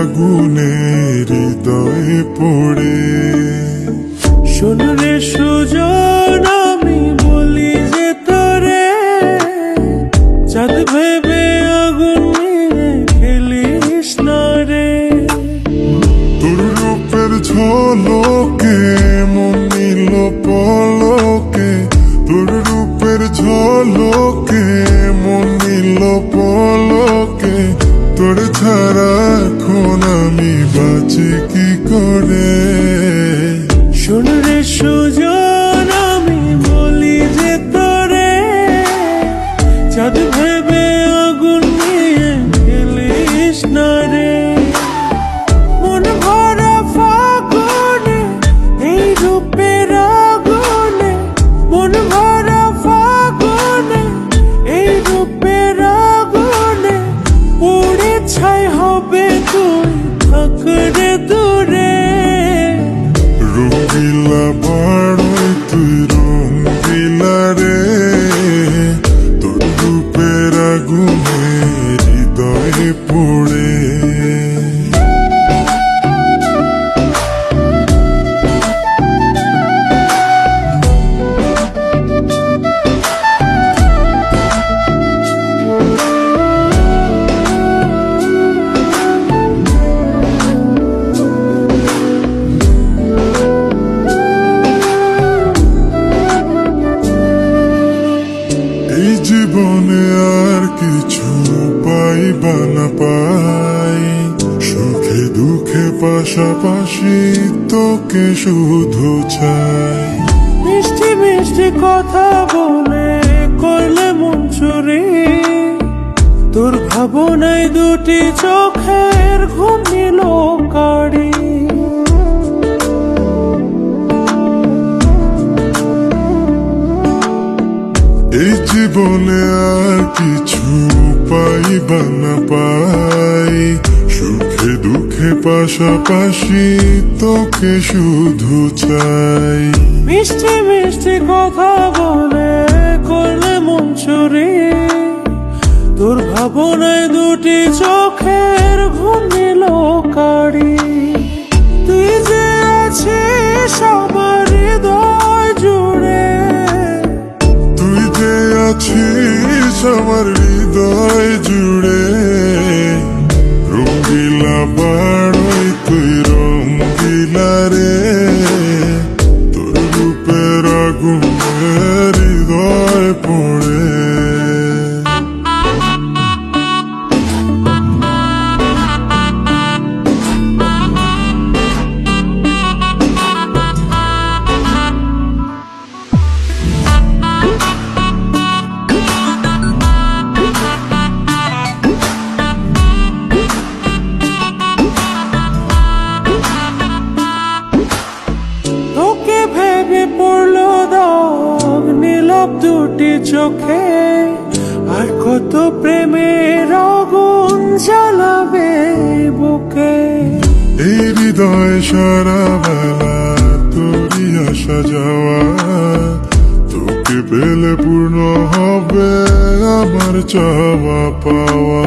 আগুনে হৃদয়ে পড়ে। শোন রে সুজন, আমি বলি যে তোরে, চাঁদ ভেবে আগুন নিয়ে খেলিস না রে। তোর রূপের ঝলকে মন নিল পলকে, তোর রূপের ঝলকে মন নিল পলকে। তোর ছাড়া এখন আমি বাঁচি কি করে। শোন রে সুজন, আমি বলি যে তোরে, চাঁদ ভেবে আগুন নিয়ে খেলিস না রে। মন ভরা ফাগুনে এই রূপের আগুনে, মন ভরা ফাগুনে এই রূপের আগুনে, পুড়ে ছাই হবে তুই থাক রে দূরে। রঙ্গিলা বাড়ই তুই রঙ্গিলা রে, তোর রূপের আগুনে হৃদয়ে পড়ে। এই জীবনে আর কিছু পাইবা না পাই, সুখে দুঃখে পাশাপাশি তোকে শুধু চাই। মিষ্টি মিষ্টি কথা বলে করলে মন চুরি, তোর ভাবনায় দুটি চোখের ঘুম নিল কাড়ি। এই জীবনে আর কিছু পাইবা না পাই, সুখে দুঃখে পাশাপাশি তোকে শুধু চাই। মিষ্টি মিষ্টি কথা বলে করলে মন চুরি, তোর ভাবনায় দুটি চোখের ঘুম নিল কাড়ি। তুই যে আছিস আমার হৃদয় জুড়ে, তুই যে আছিস আমার হৃদয় জুড়ে। রঙ্গিলা বাড়ই তুই রঙ্গিলা রে, তোর রূপের আগুনে হৃদয় পড়ে। তোকে ভেবে পড়লো দাগ নীলাভ দুটি চোখে, আর কত প্রেমের আগুন জ্বালাবে বুকে। এই হৃদয় সারা বেলা তোরই আসা যাওয়া, তোকে পেলে পূর্ণ হবে আমার চাওয়া পাওয়া।